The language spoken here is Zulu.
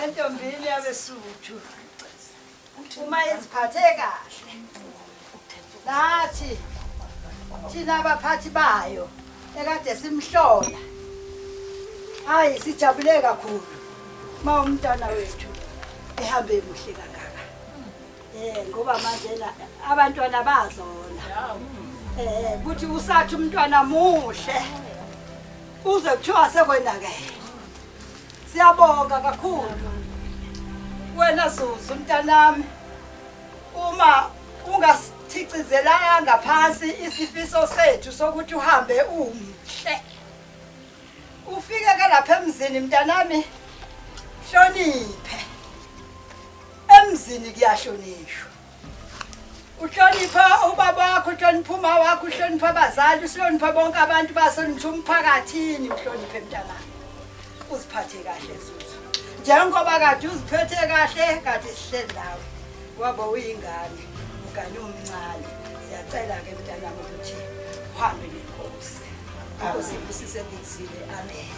entombini yabesuthu uma iziphathe kahle nathi thina abaphathi bayo ekade simhlola hayi sijabule kakhulu ma umntwana wethu ehambe kuhle kangaka ngoba manje abantwana bazona kuthi usathi umntwana muhle uze kuthiwa sekwenakele siyabonga kakhulu wena Zuzu mntanami uma ungasithicizelanga phansi isifiso sethu sokuthi uhambe umhle ufike ke lapha emzini mntanami hloniphe emzini kuyahlonishwa uhlonipha ubaba wakho uhlonipha uma wakho uhlonipha abazali uhlonipha bonke abantu bahlonipha umphakathini uhloniphe mntanami uziphathe kahle Zuzu njengoba kade uziphethe kahle kade sihleli nawe wabo uyingane ungane omncane siyacela ke mntanami ukuthi uhambe nenkosi inkosi ibusise ngizile amen